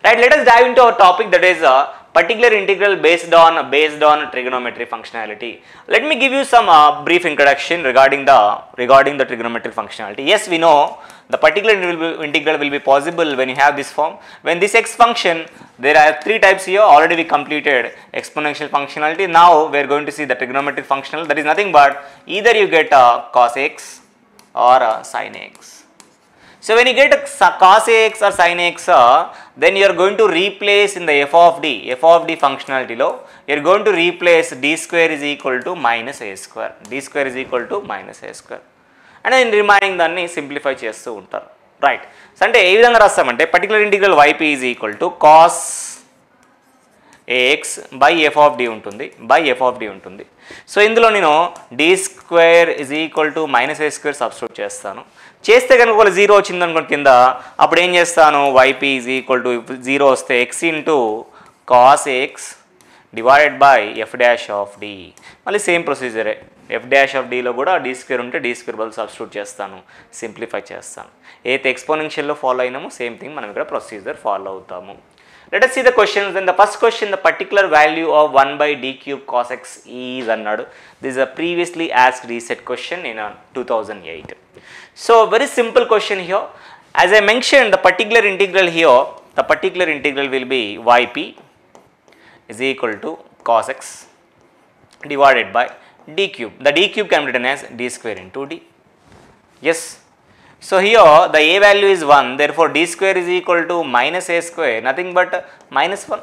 Right, let us dive into our topic, that is particular integral based on trigonometry functionality. Let me give you some brief introduction regarding the trigonometry functionality. Yes, we know the particular integral will be possible when you have this form. When this x function, there are three types here. Already we completed exponential functionality. Now we are going to see the trigonometric functional. That is nothing but either you get cos x or sin x. So when you get cos ax or sin ax, then you are going to replace in the f of d functionality lo, you are going to replace d square is equal to minus a square, d square is equal to minus a square, and then remaining దాన్ని simplify చేస్తూ ఉంటారు. Right, so అంటే ఏ విధంగా రాస్తామంటే particular integral yp is equal to cos ax by F of D ఉంటుంది. So ఇందులో నేను d square is equal to minus a square substitute చేస్తాను. చేస్తే కనుక ఒక 0 వచ్చింది అనుకోండి కింద, అప్పుడు ఏం చేస్తాను, yp ఈజ్ ఈక్వల్ టు 0 వస్తే x into cos x divided by f dash of d. మళ్ళీ సేమ్ ప్రొసీజరే, ఎఫ్ డాష్ ఆఫ్ డీలో కూడా d స్క్వేర్ ఉంటే d స్క్వేర్ బదులు సబ్స్టిట్యూట్ చేస్తాను, సింప్లిఫై చేస్తాను. ఏదైతే ఎక్స్పోనెన్షియల్లో ఫాలో అయినామో సేమ్ థింగ్ మనం ఇక్కడ ప్రొసీజర్ ఫాలో అవుతాము. Let us see the questions. Then the first question, the particular value of 1 by d cube cos x is annadu. This is a previously asked reset question in 2008. So very simple question here. As I mentioned, the particular integral here, the particular integral will be yp is equal to cos x divided by d cube. The d cube can be written as d square into d. Yes. So here the a value is 1, therefore d square is equal to minus a square, nothing but minus 1.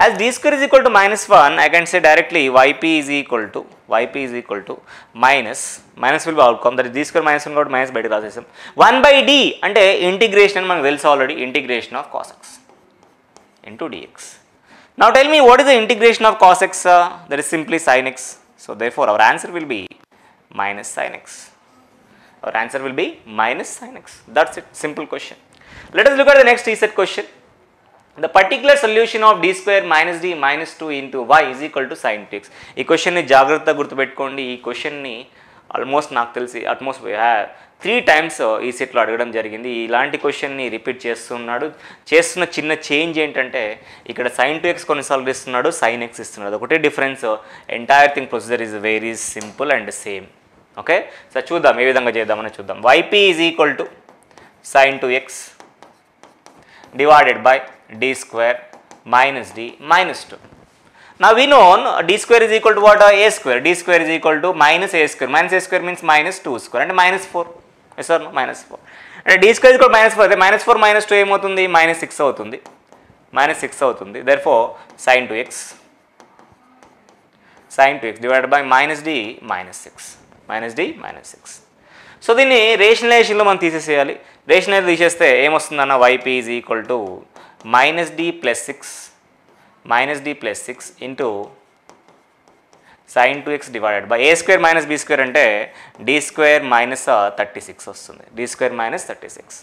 As d square is equal to minus 1, I can say directly yp is equal to minus will be outcome, that is d square minus 1 got minus బయట రాసేసాం. 1 by d అంటే integration అని మనకు తెలుసు already, integration of cos x into dx. Now tell me what is the integration of cos x? That is simply sin x. So therefore our answer will be minus sin x. Our answer will be minus sin x. That's it, simple question. Let us look at the next reset question. The particular solution of d square minus d minus 2 into y is equal to sin 2x. ఈ క్వశ్చన్ని జాగ్రత్తగా గుర్తుపెట్టుకోండి. ఈ క్వశ్చన్ని almost నాకు తెలిసి utmost 3 times ఈ సెట్లో అడగడం జరిగింది. ఇలాంటి క్వశ్చన్ని రిపీట్ చేస్తున్నాడు. చేస్తున్న చిన్న చేంజ్ ఏంటంటే ఇక్కడ sin 2x కొన్నిసార్లు ఇస్తున్నాడు, sin x ఇస్తున్నాడు. ఒకటే difference, entire thing procedure is very simple and same. Okay, so చూద్దాం ఏ విధంగా చేద్దామని చూద్దాం. yp is equal to sin 2x divided by d square minus d minus 2. Now we know d square is equal to what? A square. D square is equal to minus a square. Minus a square means minus 2 square and minus 4. Yes or no? Minus 4. And d square is equal to minus 4. Minus 4 minus 2 ఏమవుతుంది? Minus 6 అవుతుంది. Minus 6 అవుతుంది. Therefore sin 2x divided by minus d minus 6. Minus d minus 6. So దీన్ని రేషనలైజేషన్లో మనం తీసేసేయాలి. Rationalize తీసేస్తే ఏమొస్తుందన్న yp is equal to minus d plus 6 into sin 2x divided by A square minus B square అంటే d square minus 36 వస్తుంది. d square minus 36.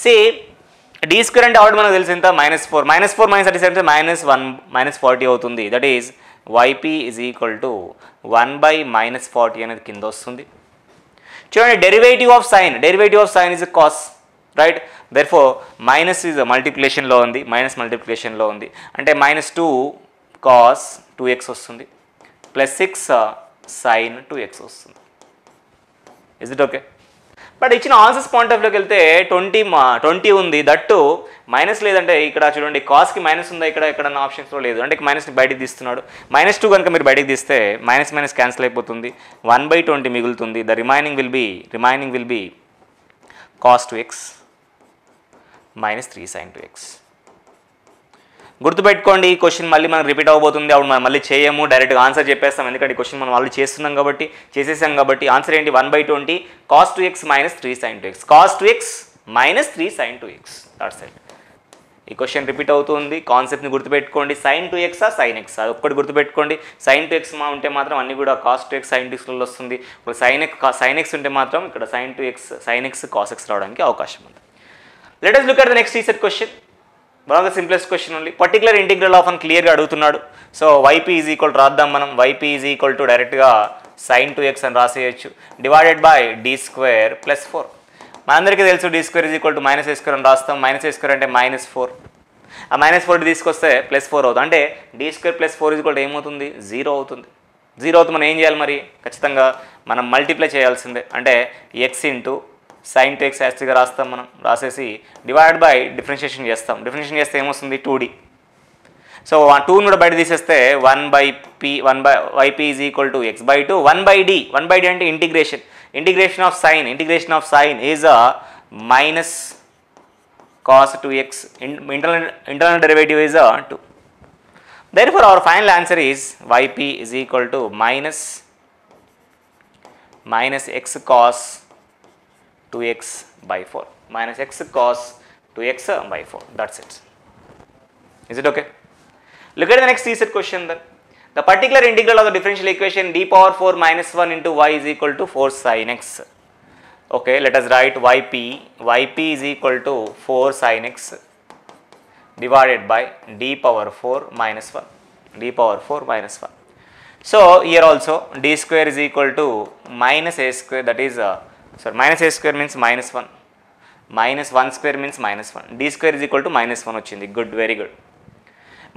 సి d square అంటే ఆల్రెడీ మనకు తెలిసి ఎంత, మైనస్ 4 మైనస్ 36 అంటే మైనస్ 1 మైనస్ 40 అవుతుంది. That is yp is equal to 1 by minus 40 అనేది కింద వస్తుంది. చూడండి, derivative of sine is cos, right? Therefore minus is మల్టిప్లికేషన్లో ఉంది, అంటే మైనస్ 2 కాస్ 2x వస్తుంది ప్లస్ 6 సైన్ 2x వస్తుంది. Is it okay? బట్ ఇచ్చిన ఆన్సర్స్ పాయింట్ ఆఫ్ వ్యూకి వెళ్తే 20 ఉంది, దట్టు మైనస్ లేదంటే ఇక్కడ చూడండి కాస్కి మైనస్ ఉందా, ఇక్కడ ఎక్కడన్నా ఆప్షన్స్లో లేదు, అంటే మైనస్ని బయటకు తీస్తున్నాడు. మైనస్ 2 కనుక మీరు బయటకు తీస్తే మైనస్ మైనస్ క్యాన్సిల్ అయిపోతుంది, 1/20 మిగులుతుంది. The remaining will be cos 2x minus 3 sine 2x. గుర్తుపెట్టుకోండి, ఈ క్వశ్చన్ మళ్ళీ మనకు రిపీట్ అవ్వబోతుంది. అప్పుడు మనం మళ్ళీ చేయము, డైరెక్ట్గా ఆన్సర్ చెప్పేస్తాం. ఎందుకంటే ఈ క్వశ్చన్ మనం ఆల్రెడీ చేసేసాం కాబట్టి ఆన్సర్ ఏంటి? 1/20 cos 2x minus 3 sine 2x. Cos 2x minus 3 sine 2x. That's it. ఈ క్వశ్చన్ రిపీట్ అవుతుంది. కాన్సెప్ట్ని గుర్తుపెట్టుకోండి. sin 2x sin x, అది ఒక్కటి గుర్తుపెట్టుకోండి. sin 2x ఉంటే మాత్రం అన్ని కూడా cos 2x sin 2xలో వస్తుంది. ఇప్పుడు sin x ఉంటే మాత్రం ఇక్కడ sin 2x sin x cos x రావడానికి అవకాశం ఉంది. Let us look at the next reset question. One of the simplest question only. Particular integral of an clear గా అడుగుతున్నాడు. సో yp ఈజ్ ఈక్వల్ రాద్దాం మనం. yp ఈజ్ ఈక్వల్ టు డైరెక్ట్గా sin 2x అని రాసేయచ్చు, divided by d square plus 4. మనందరికీ తెలుసు d square is equal to minus a square అని రాస్తాం. మైనస్ a స్క్వేర్ అంటే మైనస్ 4. ఆ -4 తీసుకొస్తే +4 అవుతుంది. అంటే d² + 4 ఏమవుతుంది? 0 అవుతుంది. 0 అవుతుంది. మనం ఏం చేయాలి మరి? ఖచ్చితంగా మనం మల్టిప్లై చేయాల్సిందే. అంటే x into sin to x యాస్టిగా రాస్తాం. మనం రాసేసి డివైడ్ బై డిఫరెన్షియేషన్ చేస్తాం. డిఫరెన్షియేషన్ చేస్తే ఏమొస్తుంది? 2d. సో ఆ 2ని కూడా బయట తీసేస్తే 1/yp is equal to x/2 1/d. 1/d అంటే integration. Integration of sine is a minus cos 2x. Internal derivative is 2. Therefore, our final answer is yp is equal to minus x cos 2x by 4. Minus x cos 2x by 4. That's it. Is it okay? Look at the next set question then. The particular integral of the differential equation d power 4 minus 1 into y is equal to 4 sin x. Okay, let us write yp is equal to 4 sin x divided by d power 4 minus 1. So here also d square is equal to minus a square, that is minus a square means minus 1, minus 1 square means minus 1, d square is equal to minus 1 వచ్చింది. Good, very good.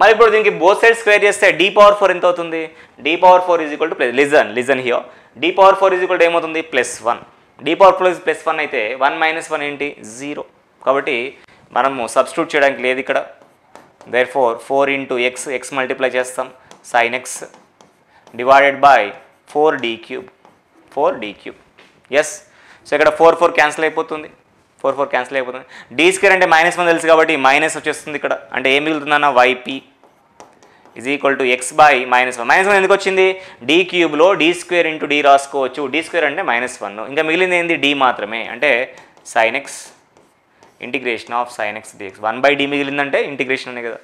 మరి ఇప్పుడు దీనికి both side square చేస్తే d power 4 ఎంత అవుతుంది? d power 4 is equal to plus, listen here, d power 4 is equal to ఏమవుతుంది? +1. d power 4 +1 అయితే 1 - 1 ఏంటి? 0. కాబట్టి మనము సబ్స్టిట్యూట్ చేయడానికి లేదు ఇక్కడ. దేర్ఫోర్ 4 ఇంటూ x మల్టిప్లై చేస్తాం, sin x divided by 4d cube. Yes. So ఇక్కడ 4 క్యాన్సిల్ అయిపోతుంది. d స్క్వేర్ అంటే -1 తెలుసు కాబట్టి మైనస్ వచ్చేస్తుంది ఇక్కడ. అంటే ఏం మిగులుతుందన్న? yp is equal to x by -1. -1 ఎందుకు వచ్చింది? d క్యూబ్లో d square into d రాసుకోవచ్చు. d స్క్వేర్ అంటే -1. ఇంకా మిగిలింది ఏంది? d మాత్రమే. అంటే sin x integration of sin x dx. 1/d మిగిలిందంటే ఇంటిగ్రేషన్ అనే కదా.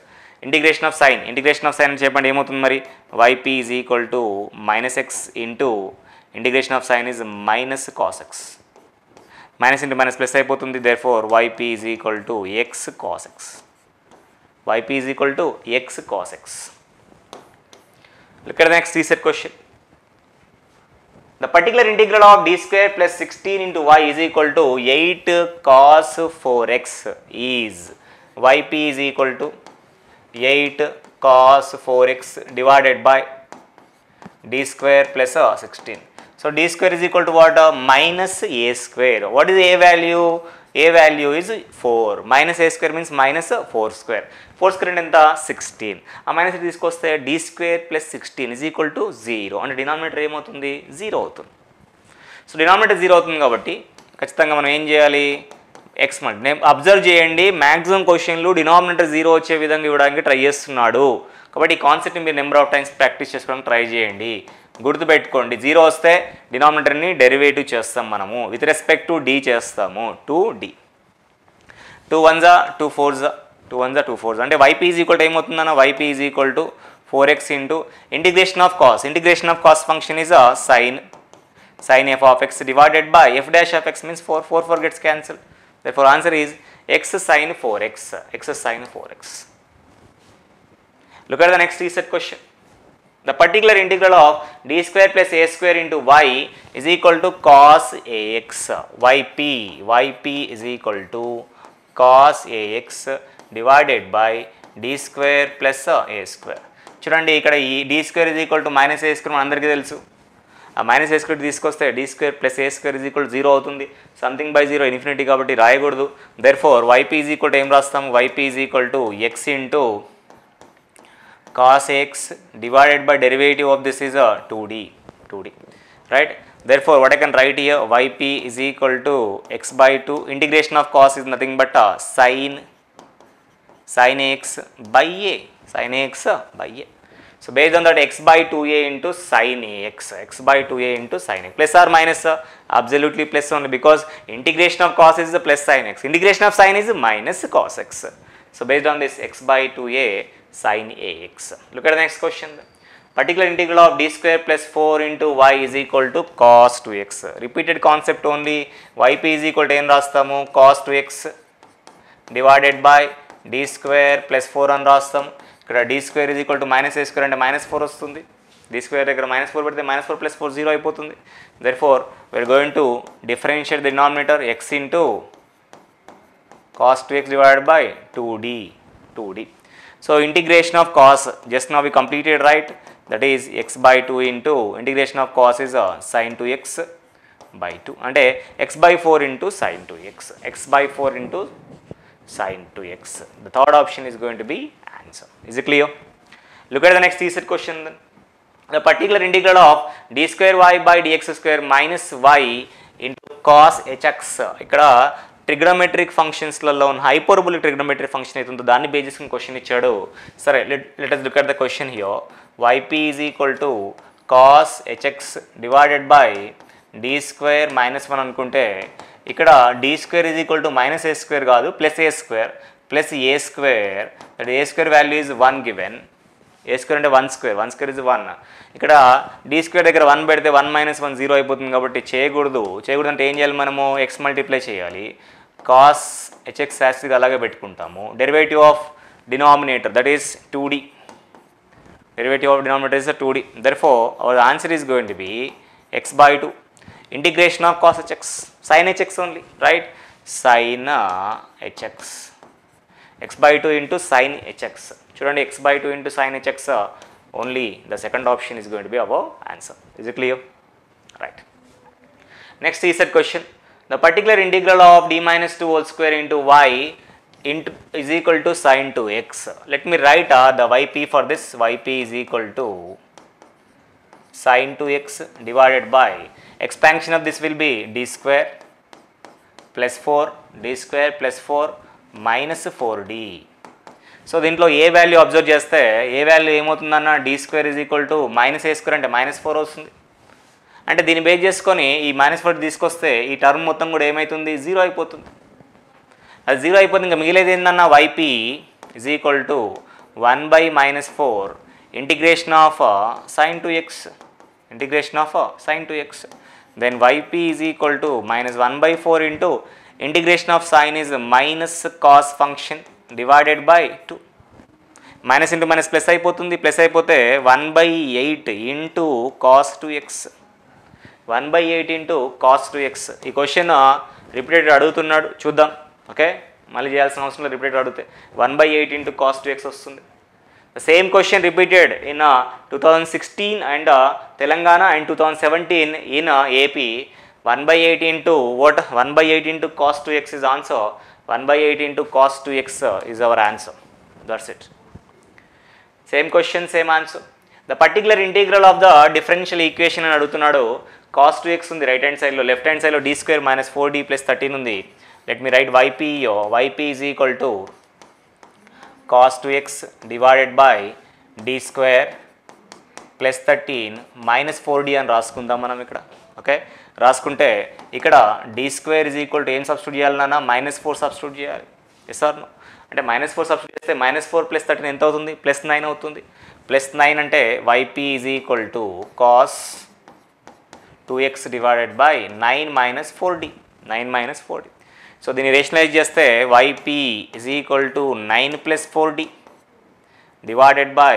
ఇంటిగ్రేషన్ ఆఫ్ సైన్ అని చెప్పండి ఏమవుతుంది మరి? yp is equal to -x into integration of sine is minus cos x. Minus into minus plus అయిపోతుంది. Therefore yp is equal to x cos x. Look at the next set question. The particular integral of d square plus 16 into y is equal to 8 cos 4x is yp is equal to 8 cos 4x divided by d square plus 16. So d square is equal to what? Minus a square. What is a value? A value is 4. Minus a square means minus 4 square. 4 square ఎంత? 16. ఆ minus తీసుకొస్తే d square plus 16 is equal to 0. అంటే denominator ఏమవుతుంది? 0 అవుతుంది. So denominator 0 అవుతుంది కాబట్టి ఖచ్చితంగా మనం ఏం చేయాలి? x నేను అబ్జర్వ్ చేయండి, మ్యాక్సిమం క్వశ్చన్లు డినామినేటర్ 0 వచ్చే విధంగా ఇవ్వడానికి ట్రై చేస్తున్నాడు. కాబట్టి ఈ కాన్సెప్ట్ని మీరు నెంబర్ ఆఫ్ టైమ్స్ ప్రాక్టీస్ చేసుకోవడానికి ట్రై చేయండి. గుర్తుపెట్టుకోండి, 0 వస్తే డినామినేటర్ని డెరివేటివ్ చేస్తాం మనము, విత్ రెస్పెక్ట్ టు d చేస్తాము. 2d 2 1s 2 4s 2 1s 2 4s అంటే yp ఈజ్ ఈక్వల్ టు ఏమవుతుందన్న? yp is equal to 4x into integration of cos function is sin f of x divided by f dash of x means 4 gets cancelled. Therefore answer is x sin 4x. Look at the next set question. The particular integral of d square plus a square into y is equal to cos ax. yp is equal to cos ax divided by d square plus a square. చూడండి ఇక్కడ ఈ d square is equal to minus a square అందరికీ తెలుసు. ఆ minus ఏ square తీసుకొస్తే d square plus a square is equal to 0 అవుతుంది. Something by 0 infinity కాబట్టి రాయకూడదు. Therefore yp is equal to ఏం రాస్తాము? yp is equal to x into cos x divided by derivative of this is 2d, right? Therefore what I can write here, yp is equal to x by 2, integration of cos is nothing but sin x by a. So based on that, x by 2a into sin ax, plus or minus? Absolutely plus only, because integration of cos is plus sin x, integration of sin is minus cos x. So based on this, x by 2a sin ax. Look at the next question. Particular integral of d square plus 4 into y is equal to cos 2x. Repeated concept only. yp is equal to ఏం రాస్తాము? cos 2x divided by d square plus 4 అని రాస్తాము. ఇక్కడ d square is equal to minus a square అంటే -4 వస్తుంది. d square దగ్గర -4 పెడితే -4 plus 4 0 అయిపోతుంది. Therefore we are going to differentiate the denominator x into cos 2x divided by 2d. 2d. So integration of cos, just now we completed, right? That is x by 2 into integration of cos is sin 2x by 2. అంటే x by 4 into sin 2x. x by 4 into sin 2x. The third option is going to be answer. Is it clear? Look at the next third question then. The particular integral of d square y by dx square minus y into cos hx. ఇక్కడ trigonometric ఫంక్షన్స్లలో ఉన్న hyperbolic trigonometric function అవుతుందో దాన్ని base చేసుకుని question ఇచ్చాడు. సరే, let us look at the question here. yp is equal to cos hx divided by d square minus 1 అనుకుంటే ఇక్కడ d square is equal to minus a square కాదు plus a square plus a square, that a square value is 1 given. a square అంటే 1 square is 1. ఇక్కడ d square దగ్గర 1 పెడితే 1 minus 1 0 అయిపోతుంది కాబట్టి చేయకూడదు అంటే ఏం చేయాలి మనము x మల్టిప్లై చేయాలి. cos hx యాసిడ్ అలాగే పెట్టుకుంటాము. Derivative of denominator that is 2d. Derivative of denominator is a 2d. Therefore, our answer is going to be x by 2. Integration of cos hx, sin hx only, right? Sin hx. x by 2 into sin hx. Chudandi, x by 2 into sin hx only. The second option is going to be our answer. Is it clear? Right. Next is that question. The particular integral of d minus 2 whole square into y into is equal to sin 2x. Let me write the yp for this. Yp is equal to sin 2x divided by expansion of this will be d square plus 4 d square plus 4 minus 4d. So దీంట్లో ఏ value observe చేస్తే ఏ value ఏమవుతుందన్న d square is equal to minus a square అంటే minus 4 వస్తుంది. అంటే దీన్ని base చేసుకొని ఈ minus 4 తీసుకొస్తే ఈ టర్మ్ మొత్తం కూడా ఏమవుతుంది 0 అయిపోతుంది. అది 0 అయిపోతుంది. ఇంకా మిగిలేది ఏంటన్నా yp is equal to 1 by minus 4 integration of sin 2x. Integration of sin 2x. Then yp is equal to minus 1 by 4 into integration of sin is minus cos function divided by 2. Minus into minus plus అయిపోతుంది. Plus అయిపోతే 1 by 8 into cos 2x. 1 by 8 into cos 2x. ఈ question repeated అడుగుతున్నాడు, చూద్దాం. Okay, మళ్ళీ చేయాల్సిన అవసరం లేదు. Repeated అడిగితే 1 by 8 into cos 2x వస్తుంది. The same question repeated in 2016 and Telangana and 2017 in AP. 1 by 8 into what? 1 by 8 into cos 2x is answer. 1 by 8 into cos 2x is our answer. That's it. Same question, same answer. The particular integral of the differential equation అని అడుగుతున్నాడు. cos 2x ఉంది right hand సైడ్లో, left hand సైడ్లో d square minus 4d plus 13 ఉంది. Let me write yp. yp is equal to cos 2x divided by d square plus 13 minus 4d అని రాసుకుందాం మనం ఇక్కడ. Okay, రాసుకుంటే ఇక్కడ d square is equal to ఏం substitute చేయాలి నాన్న? minus 4 సబ్స్టిట్యూట్ చేయాలి. Yes or no? అంటే minus 4 సబ్స్టిట్యూట్ చేస్తే minus 4 plus 13 ఎంత అవుతుంది? ప్లస్ 9 అవుతుంది. ప్లస్ 9 అంటే yp is equal to cos 2x divided by 9 minus 4d. 9 minus 4d. So దీన్ని రేషనలైజ్ చేస్తే yp is equal to 9 plus 4d divided by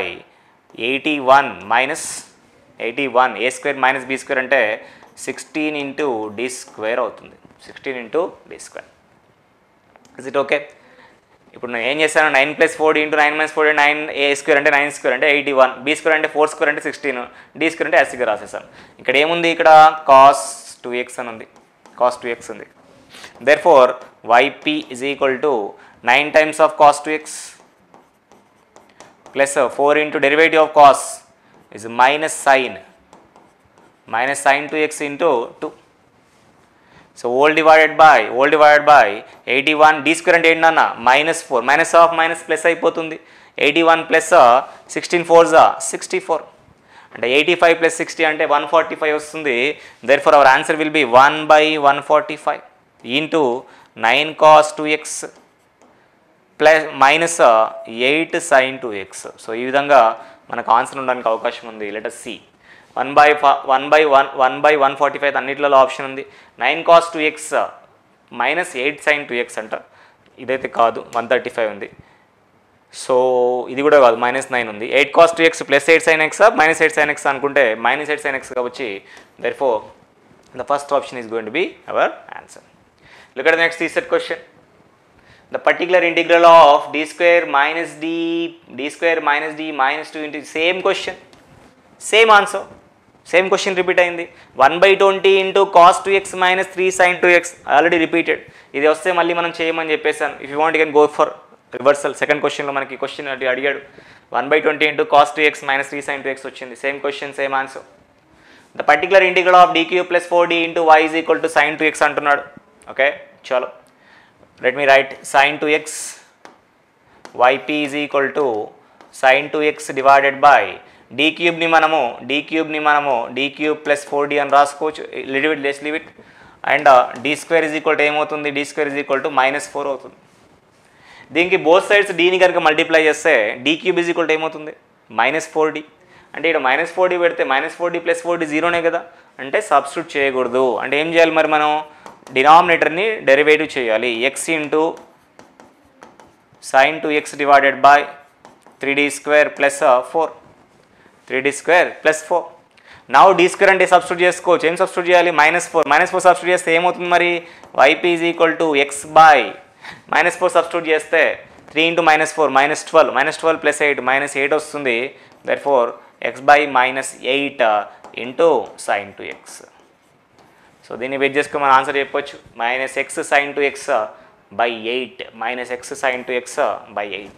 81 minus 81 a square minus b square అంటే 16 into d square అవుతుంది. 16 into d square. Is it okay? ఇప్పుడు నేను ఏం చేశాను? 9 plus 4d into 9 minus 4d 9 a square అంటే 9 square అంటే 81, b square అంటే 4 square అంటే 16, d square అంటే యాసిడ్గా రాసేసాను. ఇక్కడ ఏముంది? ఇక్కడ cos 2x అని ఉంది. cos 2x ఉంది. Therefore, yp is equal to 9 times of cos 2x plus 4 into derivative of cos is minus sin 2x into 2. So, whole divided by 81 d square అంటే ఏంటన్నా? minus 4. minus of minus plus అయిపోతుంది. 81 plus 16 4s 64. అంటే 85 plus 60 అంటే 145 వస్తుంది. Therefore, our answer will be 1 by 145. into 9 cos 2x plus minus 8 sin 2x. So ఈ విధంగా మనకు answer ఉండడానికి అవకాశం ఉంది. Let us see. 1 by 145 అన్నిట్లలో ఆప్షన్ ఉంది. 9 cos 2x minus 8 sin 2x అంట. ఇదైతే కాదు, 135 ఉంది. సో ఇది కూడా కాదు, -9 ఉంది. 8 cos 2x plus 8 sin x minus 8 sin x అనుకుంటే minus 8 sin x కాబట్టి therefore the first option is going to be our answer. Look at the next set question. the particular integral of d square minus d square minus d minus 2 into same question, same answer, same question repeat అయింది. 1/20 into cos 2x minus 3 sin 2x already repeated. ఇది వస్తే మళ్ళీ మనం చేయమని చెప్పేసాను. If you want you can go for reversal. Second క్వశ్చన్లో మనకి question అడిగాడు 1/20 into cos 2x minus 3 sin 2x వచ్చింది. Same question same answer. The particular integral of d cube plus 4d into y is equal to sin 2x అంటున్నాడు. Okay చలో let me write sin 2x yp is equal to sin 2x divided by d cube ని మనము d cube plus 4d అని రాసుకోవచ్చు. let's leave it and d square is equal to ఏమవుతుంది, d square is equal to -4 అవుతుంది. దీనికి both sides dని కనుక multiply చేస్తే d cube is equal to ఏమవుతుంది -4d. అంటే ఇక్కడ -4d పెడితే -4d plus 4d జీరోనే కదా, అంటే సబ్స్టిట్యూట్ చేయకూడదు. అంటే ఏం చేయాలి మరి మనం డినామినేటర్ని డెరివేటివ్ చేయాలి. x into sin 2x divided by 3d square plus 4 3d square plus 4. Now d square అంటే సబ్స్టిట్యూట్ చేసుకోవచ్చు. ఏం సబ్స్టిట్యూట్ చేయాలి -4 సబ్స్టిట్యూట్ చేస్తే ఏమవుతుంది మరి yp is equal to x by -4 substitute చేస్తే 3 ఇంటూ -4 -12 ప్లస్ 8 -8 వస్తుంది. Therefore x by -8 into sin 2x. So దీన్ని బేస్ చేసుకుని మనం ఆన్సర్ చెప్పొచ్చు -x sin 2x by 8 -x sin 2x by 8.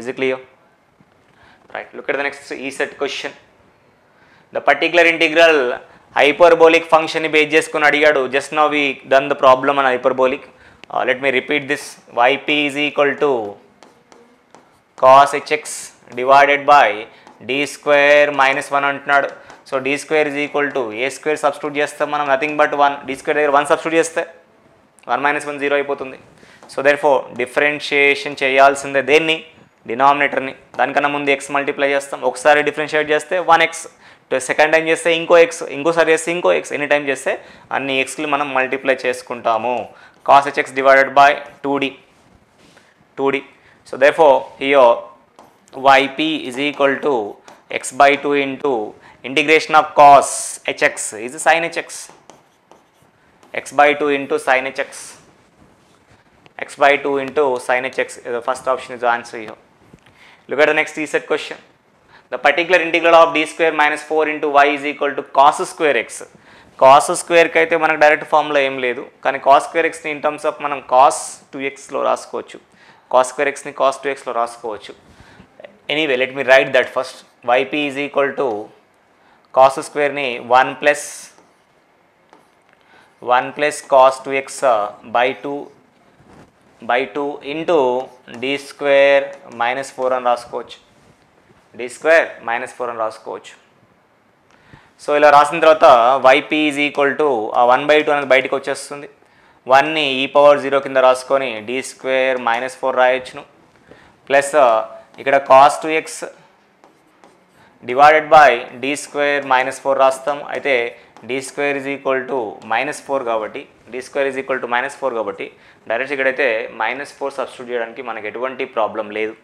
Is it clear? Right, look at the next E set question. The particular integral hyperbolic function ని base చేసుకుని అడిగాడు. Just now we done the problem on hyperbolic. Let me repeat this. yp is equal to cos hx divided by d square minus 1 అంటున్నాడు. So d square is equal to a square substitute చేస్తాం మనం, nothing but 1. d square దగ్గర 1 substitute చేస్తే 1 - 1 0 అయిపోతుంది. So therefore differentiation చేయాల్సిందే దేన్ని, డినామినేటర్ని. దానికన్నా ముందు x మల్టిప్లై చేస్తాం. ఒకసారి డిఫరెన్షియేట్ చేస్తే 1x, సెకండ్ టైం చేస్తే ఇంకో x, ఇంకోసారి చేస్తే ఇంకో x, ఎనీ టైం చేస్తే అన్ని xలు మనం మల్టిప్లై చేసుకుంటాము. cos hx divided by 2d. So therefore here yp is equal to x by 2 into integration of cos hx is sin hx, x by 2 into sin hx, x by 2 into sin hx. The first option is the answer here. Look at the next E set question. The particular integral of d square minus 4 into y is equal to cos square x. cos square కి అయితే మనకు direct formula ఏం లేదు, కానీ cos square xని in terms of మనం cos 2xలో రాసుకోవచ్చు, cos square xని cos 2xలో రాసుకోవచ్చు. Anyway let me right that first. yp is equal to cos స్క్వేర్ని 1 plus cos 2x by 2 into d square -4 అని రాసుకోవచ్చు, d స్క్వేర్ -4 అని రాసుకోవచ్చు. సో ఇలా రాసిన తర్వాత yp ఈజ్ ఈక్వల్ టు ఆ 1/2 అనేది బయటకు వచ్చేస్తుంది. 1ని e⁻0 కింద రాసుకొని d స్క్వేర్ -4 రాయొచ్చును, ప్లస్ ఇక్కడ cos 2x divided by d square -4 రాస్తాం. అయితే d square is equal to -4 కాబట్టి డైరెక్ట్ ఇక్కడైతే -4 సబ్స్టిట్యూట్ చేయడానికి మనకి ఎటువంటి ప్రాబ్లం లేదు.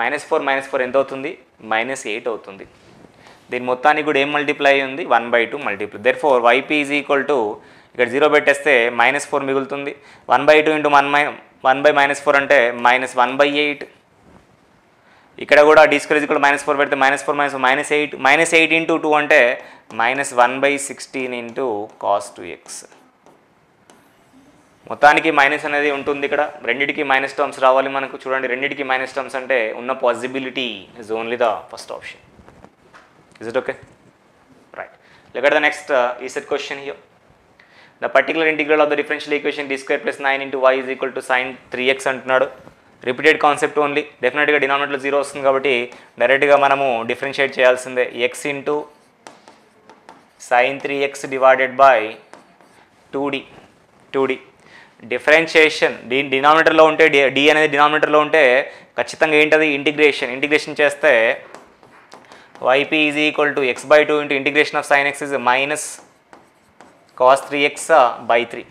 -4 ఎంత అవుతుంది, -8 అవుతుంది. దీని మొత్తానికి కూడా ఏం మల్టిప్లై ఉంది, 1/2 multiply. Therefore yp is equal to ఇక్కడ 0 పెట్టేస్తే -4 మిగులుతుంది. 1/2 ఇంటూ 1/-4 అంటే -1/8. ఇక్కడ కూడా d square is equal to -4 పెడితే -8 ఇంటూ 2 అంటే -1/16 ఇంటూ cos 2x. మొత్తానికి మైనస్ అనేది ఉంటుంది ఇక్కడ. రెండిటికి మైనస్ టర్మ్స్ రావాలి మనకు. చూడండి, రెండిటికి మైనస్ టర్మ్స్ అంటే ఉన్న possibility is only the first option. Is it okay? Right. Look at the next E set question here. The particular integral of the differential equation d square plus 9 into y is equal to sin 3x అంటున్నాడు. Repeated concept only. డెఫినెట్గా డినామినేటర్లో 0 వస్తుంది కాబట్టి డైరెక్ట్గా మనము differentiate చేయాల్సిందే. x into sin 3x divided by 2d. Differentiation డినామినేటర్లో ఉంటే d అనేది డినామినేటర్లో ఉంటే ఖచ్చితంగా ఏంటది, ఇంటిగ్రేషన్ చేస్తే yp is equal to x by 2 into integration of sin x is minus cos 3x by 3.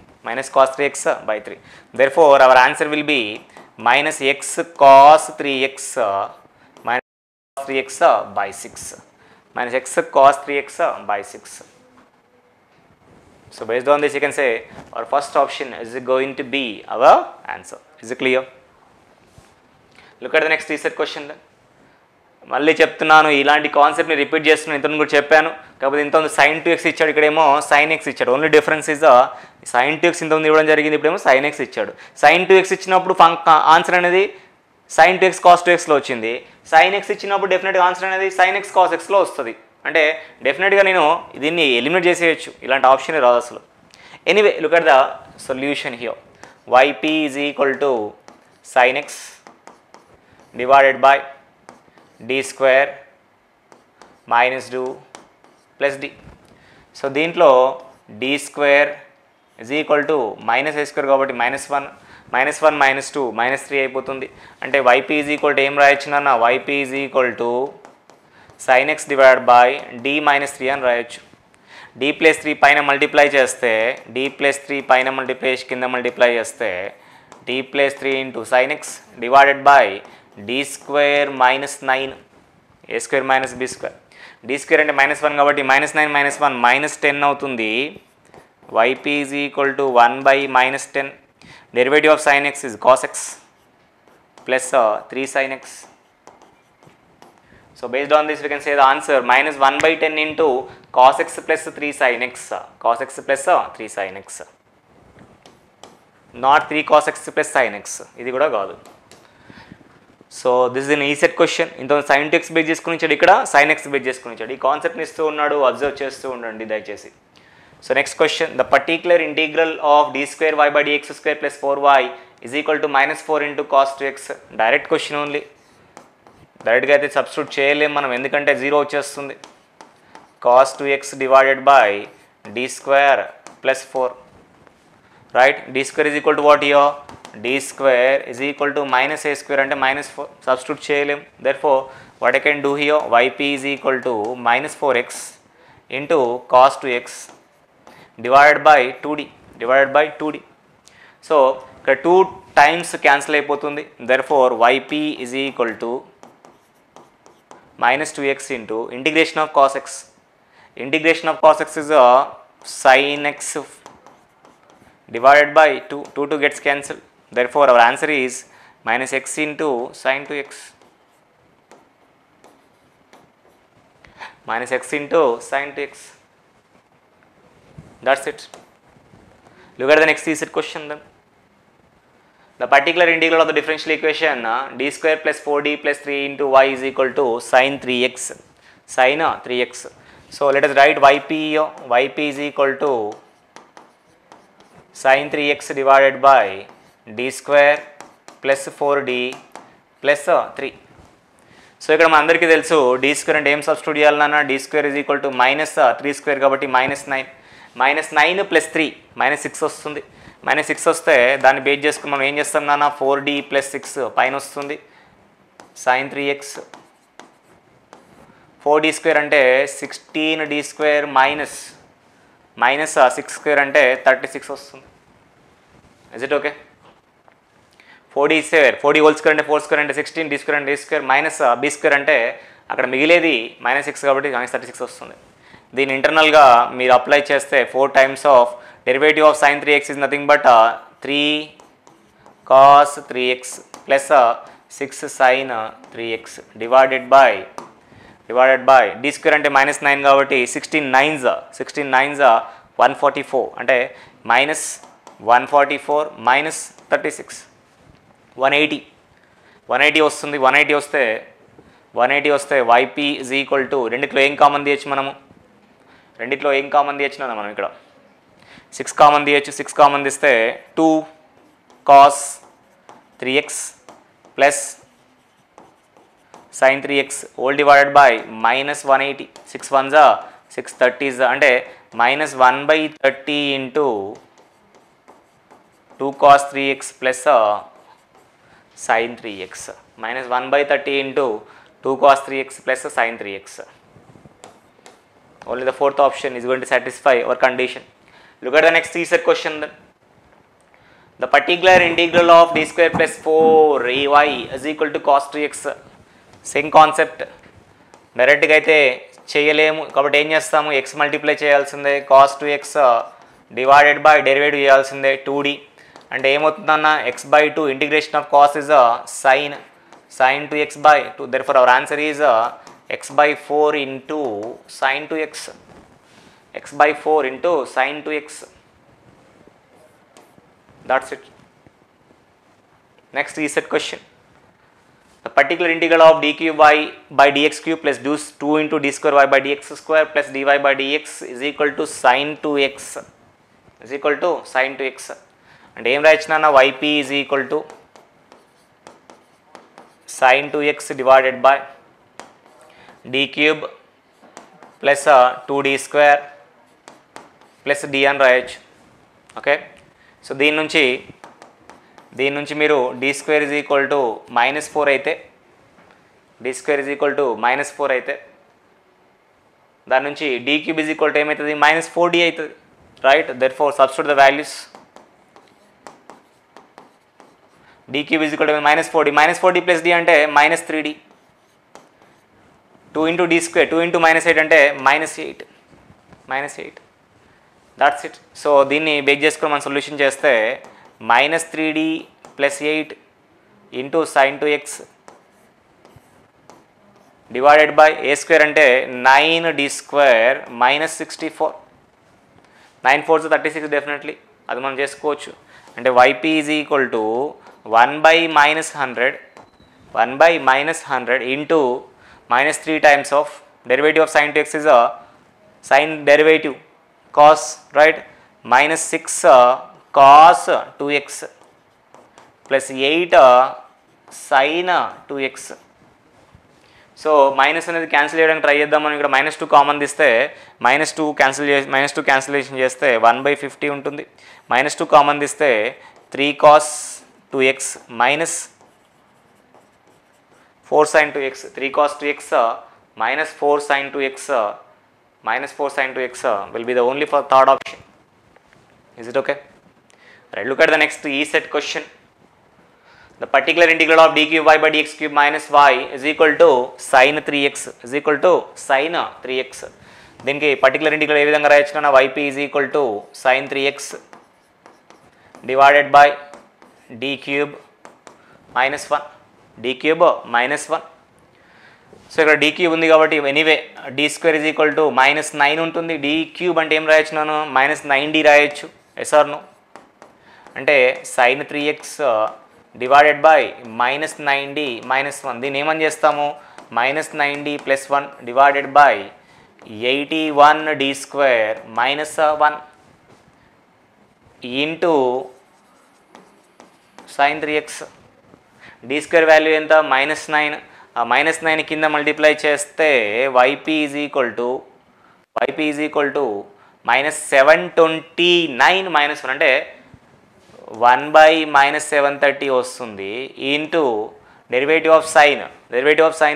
Therefore our answer will be minus x cos 3x minus cos 3x by 6. Minus x cos 3x by 6. So based on this you can say our first option is going to be our answer. Is it clear? Look at the next reset question. మళ్ళీ చెప్తున్నాను, ఇలాంటి కాన్సెప్ట్ని repeat చేస్తున్నాను, ఇంతకు కూడా చెప్పాను. కాకపోతే ఇంత sin 2x ఇచ్చాడు, ఇక్కడేమో sin x ఇచ్చాడు. Only difference is sin 2x ఇంత ఇవ్వడం జరిగింది, ఇప్పుడేమో sin x ఇచ్చాడు. sin 2x ఇచ్చినప్పుడు ఆన్సర్ అనేది sin 2x cos 2xలో వచ్చింది. sin x ఇచ్చినప్పుడు డెఫినెట్గా ఆన్సర్ అనేది sin x cos xలో వస్తుంది. అంటే డెఫినెట్గా నేను దీన్ని ఎలిమినేట్ చేసేయచ్చు, ఇలాంటి ఆప్షన్ రాదు అసలు. Anyway look at the solution here. yp is equal to sin x divided by d square minus 2 plus d. So దీంట్లో d square is equal to minus a square కాబట్టి -1 -2 -3 అయిపోతుంది. అంటే yp ఈజ్ ఈక్వల్ టు ఏం రాయొచ్చు నాన్న, yp is equal to sin x divide by d -3 అని రాయొచ్చు. d + 3 పైన మల్టిప్లై చేస్తే d + 3 పైన మల్టిప్లై కింద మల్టిప్లై చేస్తే d + 3 into sin x divided by d square -9 a square minus b square. d square అంటే -1 కాబట్టి -9 -1 -10 అవుతుంది. yp is equal to 1 by -10. Derivative of sin x is cos x plus 3 sin x. So based on this we can say the answer -1 by 10 into cos x plus 3 sin x. Cos x plus 3 sin x. Not 3 cos x plus sin x. ఇది కూడా కాదు. So this is an ECET question. ఇంత sin 2x base చేసుకుని ఇచ్చాడు, ఇక్కడ sin x base చేసుకుని ఇచ్చాడు. ఈ కాన్సెప్ట్ని ఇస్తూ ఉన్నాడు, అబ్జర్వ్ చేస్తూ ఉండండి దయచేసి. So next question, the particular integral of d square y by dx square plus 4y is equal to -4 into cos 2x. Direct question only, డైరెక్ట్గా అయితే సబ్స్టిట్యూట్ చేయలేము మనం, ఎందుకంటే 0 వచ్చేస్తుంది. cos 2x divided by d square plus 4, right. d square is equal to what here, d square is equal to -a square అంటే -4, substitute చేయలేం. Therefore what I can do here, yp is equal to -4x into cos 2x divided by 2d. So ఇక్కడ 2 times cancel అయిపోతుంది. Therefore yp is equal to -2x into integration of cos x. Integration of cos x is sin x divided by 2 gets cancelled. Therefore our answer is -x into sin 2x. -x into sin 2x. That's it. Look at the next reset question then. The particular integral of the differential equation d square plus 4d plus 3 into y is equal to sin 3x. Sin 3x. So let us write yp. Yp is equal to sin 3x divided by d square plus 4d plus 3. So ఇక్కడ మన అందరికీ తెలుసు d square అంటే ఏం substitute చేయాలన్నా, d square is equal to -3 square కాబట్టి -9 -9 plus 3 -6 వస్తుంది. -6 వస్తే దాన్ని బేస్ చేసుకుని మనం ఏం చేస్తాం నాన్న, 4d ప్లస్ 6 పైన వస్తుంది sin 3x. 4d స్క్వేర్ అంటే 16d స్క్వేర్ మైనస్ 6 స్క్వేర్ అంటే 36 వస్తుంది. Is it okay? 4d square 4d whole square అంటే 4 స్క్వేర్ అంటే 16, d స్క్వేర్ అంటే d square minus b square అంటే అక్కడ మిగిలేది -6 కాబట్టి -36 వస్తుంది. దీని ఇంటర్నల్గా మీరు అప్లై చేస్తే 4 times of derivative of sin 3x is nothing but 3 cos 3x plus 6 sin 3x divided by d square అంటే -9 కాబట్టి 16 9s 144 అంటే -144 minus 36 180 వస్తుంది. 180 వస్తే yp is equal to రెండిట్లో ఏం కామన్ తీయచ్చు మనము, మనం ఇక్కడ 6 కామన్ తీయచ్చు. 6 కామన్ తీస్తే 2 cos 3x plus sin 3x whole divided by -180. 6 1s 6 30s అంటే -1/30 into 2 cos 3x plus sin 3x. -1/30 into 2 cos 3x plus sin 3x. Only the fourth option is going to satisfy our condition. Look at the next reset question then. The particular integral of d square plus 4ay is equal to cos 3x. Same concept. డైరెక్ట్గా అయితే చేయలేము కాబట్టి ఏం చేస్తాము, x multiply చేయాల్సిందే, cos 2x divided by derivative చేయాల్సిందే 2d. అంటే ఏమవుతుందన్న x/2 integration of cos is sin 2x by 2. Therefore, our answer is x by 4 into sin 2x. X by 4 into sin 2x. That's it. Next reset question. The particular integral of d cube y by dx cube plus 2 into d square y by dx square plus dy by dx is equal to sin 2x. Is equal to sin 2x. And ఏం రాయొచ్చునా yp is equal to sin 2x divided by d cube plus 2d square plus d అని రాయొచ్చు. Okay, so దీని నుంచి మీరు d square is equal to -4 అయితే దాని నుంచి d cube is equal to ఏమవుతుంది -4d అవుతుంది, right. therefore substitute the values. d cube is equal to -4d plus d అంటే -3d. 2 into d square 2 into -8 అంటే -8. That's it. సో దీన్ని bake చేసుకొని మనం సొల్యూషన్ చేస్తే -3d plus 8 into sin 2x divided by a square అంటే 9d square -64. 9 4s 36 definitely అది మనం చేసుకోవచ్చు. అంటే yp is equal to 1 by -100 into -3 times of derivative of sin 2x is a sin derivative cos, right, -6 cos 2x plus 8 sin 2x. So minus అనేది cancel చేయడానికి try చేద్దాం. మనం ఇక్కడ -2 common తీస్తే -2 క్యాన్సిలేషన్ చేస్తే 1/50 ఉంటుంది. -2 కామన్ తీస్తే 3 cos 2x minus 4 sin 2x. 3 cos 2x minus 4 sin 2x will be the only for third option. Is it okay? Right, look at the next E set question. The particular integral of d cube y by dx cube minus y is equal to sin 3x. దీనికి particular integral ఏ విధంగా రాయొచ్చునా yp is equal to sin 3x divided by d cube minus 1. So ఇక్కడ d cube ఉంది కాబట్టి anyway d square is equal to -9 ఉంటుంది. d cube అంటే ఏం రాయొచ్చున్నాను -9d రాయొచ్చు. Yes or no? అంటే sin 3x divided by -9d -1. దీన్ని ఏమని చేస్తాము -9d + 1 divided by 81d square -1 into sin 3x. d square value ఎంత -9. ఆ -9 కింద మల్టిప్లై చేస్తే yp is equal to -729 -1 అంటే 1/-730 వస్తుంది ఇంటూ డెరివేటివ్ ఆఫ్ సైన్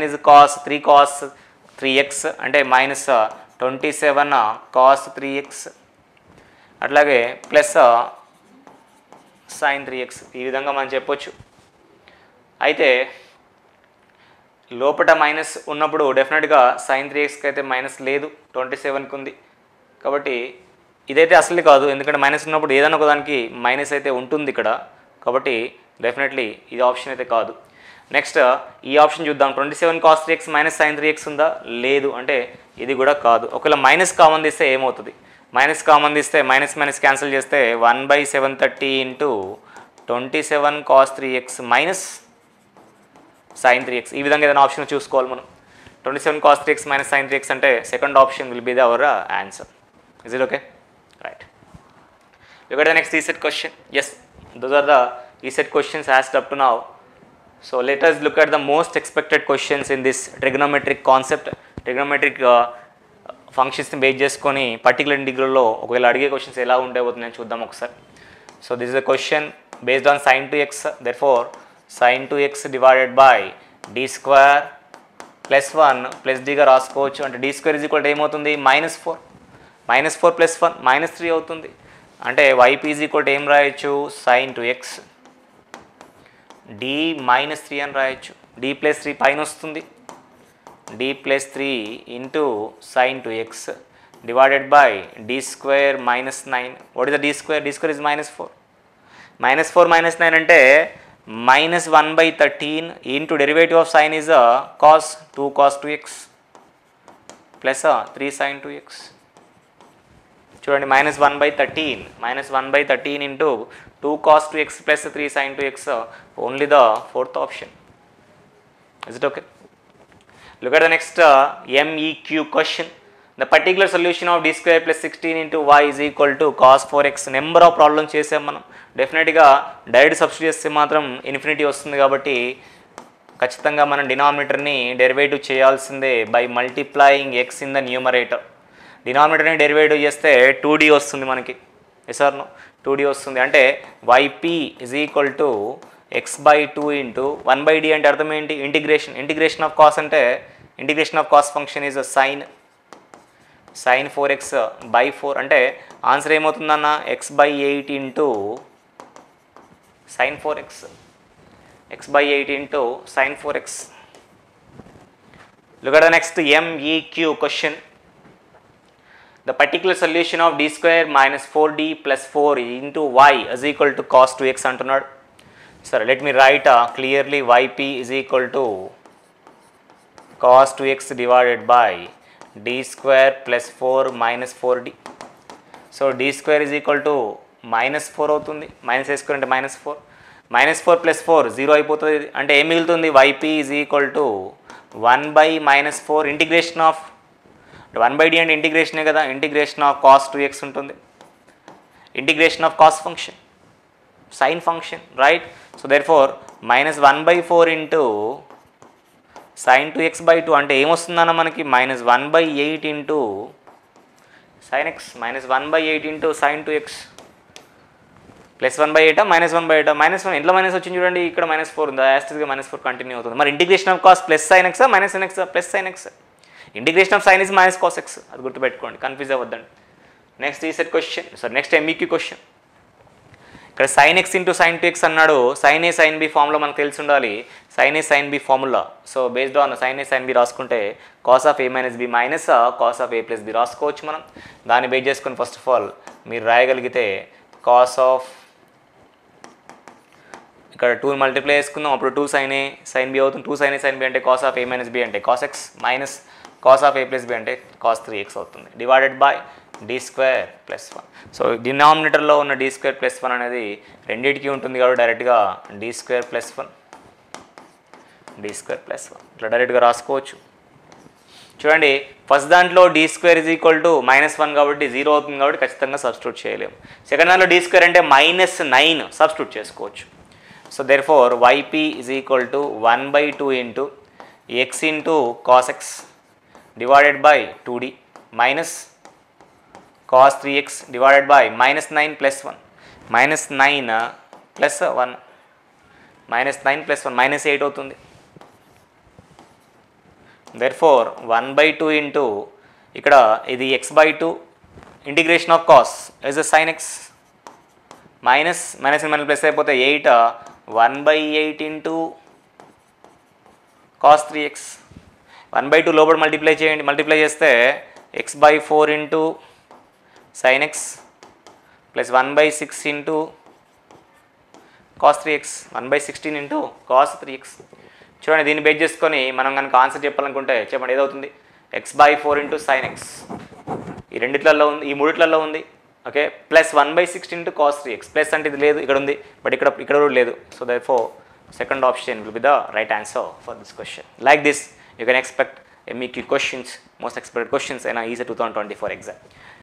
ఇస్3 cos 3x అంటే -27 cos 3x అట్లాగే ప్లస్ sin 3x. ఈ విధంగా మనం చెప్పొచ్చు. అయితే లోపల మైనస్ ఉన్నప్పుడు డెఫినెట్గా sin 3xకి అయితే మైనస్ లేదు, 27కి ఉంది. కాబట్టి ఇదైతే అసలు కాదు, ఎందుకంటే మైనస్ ఉన్నప్పుడు ఏదైనా ఒకదానికి మైనస్ అయితే ఉంటుంది ఇక్కడ. కాబట్టి డెఫినెట్లీ ఇది ఆప్షన్ అయితే కాదు. నెక్స్ట్ ఈ ఆప్షన్ చూద్దాం. 27 cos 3x -sin 3x ఉందా? లేదు, అంటే ఇది కూడా కాదు. ఒకవేళ మైనస్ కామన్ తీస్తే ఏమవుతుంది? మైనస్ కామన్ తీస్తే మైనస్ క్యాన్సిల్ చేస్తే 1/730 into 27 cos 3x sin 3x. ఈ విధంగా ఏదైనా ఆప్షన్ చూసుకోవాలి మనం. 27 cos 3x sin 3x అంటే second option will be the our answer. Is it okay? Right. Look at the next ESET question. Yes, those are the ESET questions asked up to now. So let us look at the most expected questions in this trigonometric concept. Trigonometric ఫంక్షన్స్ని base చేసుకొని particular ఇంటిగ్రల్లో ఒకవేళ అడిగే questions ఎలా ఉండేపోతుంది నేను చూద్దాం ఒకసారి. So this is a question based on sin 2x. Therefore sin 2x divided by d square plus 1 plus dగా రాసుకోవచ్చు. అంటే d square is equal to ఏమవుతుంది? -4 + 1 -3 అవుతుంది. అంటే yp ఈజ్ ఈక్వల్ టు ఏం రాయొచ్చు? sin 2x d -3 అని రాయొచ్చు. d + 3 పైన వస్తుంది, d + 3 into sin 2x divided by d square -9. What is the d square? d square is -4. -4 -9 అంటే minus 1 by 13 into derivative of sine is cos 2 cos 2x plus 3 sin 2x. చూడండి minus 1 by 13 into 2 cos 2x plus 3 sin 2x, only the fourth option. Is it okay? Look at the next MEQ question. The particular solution of d square plus 16 into y is equal to cos 4x. Number of problems చేసాం మనం. డెఫినెట్గా direct substitute చేస్తే మాత్రం infinity వస్తుంది కాబట్టి ఖచ్చితంగా మనం డినామినేటర్ని డెరివేటివ్ చేయాల్సిందే by multiplying X in the numerator. డినామినేటర్ని డెరివేటివ్ చేస్తే 2d వస్తుంది మనకి. Yes or no? 2d వస్తుంది. అంటే yp is equal to x by 2 into 1 by d అంటే అర్థం ఏంటి? ఇంటిగ్రేషన్ ఆఫ్ కాస్ అంటే integration of cos function is sin 4x by 4 అంటే answer ఏమవుతుందన్న x by 8 into sin 4x, x by 8 into sin 4x. Look at the next MEQ question. The particular solution of d square minus 4d plus 4 into y is equal to cos 2x అంటున్నాడు. Sir, let me write clearly yp is equal to cos 2x divided by d square plus 4 minus 4d. So d square is equal to minus 4 అవుతుంది. Minus a square అంటే minus 4. minus 4 plus 4 0 అయిపోతుంది. అంటే ఏం మిగులుతుంది? yp is equal to 1 by minus 4 integration of 1 by d అంటే ఇంటిగ్రేషనే కదా, integration of cos 2x ఉంటుంది. Integration of cos function, sine function, right? So therefore minus 1 by 4 into sin 2x by 2 అంటే ఏమొస్తుందన్న మనకి? Minus 1 by 8 into sin x, minus 1 by 8 into sin 2x plus 1 by 8 minus 1 by 8 minus 1 ఇంట్లో minus వచ్చింది చూడండి, ఇక్కడ minus 4 ఉంది, యాస్టిస్గా minus 4 continue అవుతుంది. మరి integration of cos plus sin x minus sin x plus sin x, integration of sine is minus cos x, అది గుర్తుపెట్టుకోండి, confuse అవ్వద్దండి. నెక్స్ట్ ఈ set question, sir next MCQ question. ఇక్కడ sine x into sine 2x అన్నాడు. Sine a sine b formula మనకు తెలిసి ఉండాలి, sine a sine b formula. So based on sine a sine b రాసుకుంటే cos of a minus b minus cos of a plus B రాసుకోవచ్చు మనం. దాన్ని base చేసుకొని first of all మీరు రాయగలిగితే cos of, ఇక్కడ 2 మల్టిప్లై చేసుకుందాం, అప్పుడు 2 sin a sin b అవుతుంది. 2 sin a sin b అంటే cos of a minus b అంటే cos x minus cos of a plus b అంటే కాస్ 3x అవుతుంది, divided by d square plus 1. So డినామినేటర్లో ఉన్న d స్క్వేర్ ప్లస్ 1 అనేది రెండింటికి ఉంటుంది కాబట్టి డైరెక్ట్గా d స్క్వేర్ ప్లస్ 1 ఇట్లా డైరెక్ట్గా రాసుకోవచ్చు. చూడండి ఫస్ట్ దాంట్లో d square is equal to -1 కాబట్టి 0 అవుతుంది కాబట్టి ఖచ్చితంగా సబ్స్టిట్యూట్ చేయలేము. సెకండ్ దాంట్లో d స్క్వేర్ అంటే -9 సబ్స్టిట్యూట్ చేసుకోవచ్చు. So therefore yp is equal to 1 by 2 into x into cos x divided by 2d minus cos 3x divided by -9 plus 1, -9 plus 1, -9 plus 1 -8 అవుతుంది. therefore 1 by 2 into ఇక్కడ ఇది x by 2 integration of cos is a sin x minus plus అయిపోతే 8 1 by 8 into cos 3x. 1 by 2 లోపల multiply చేయండి, multiply చేస్తే x by 4 into sin x plus 1 by 6 into cos 3x, 1 by 16 into cos 3x. చూడండి దీన్ని base చేసుకొని మనం కనుక answer చెప్పాలనుకుంటే చెప్పండి ఏదవుతుంది? x by 4 into sin x ఈ రెండిట్లలో ఉంది, ఈ మూడిట్లలో ఉంది, okay, plus 1 by 16 into cos 3x. Plus అంటే ఇది లేదు, ఇక్కడ ఉంది, బట్ ఇక్కడ కూడా లేదు. So therefore second option will be the right answer for this question. Like this you can expect MEQ questions, most expected questions in a ESA 2024 exam.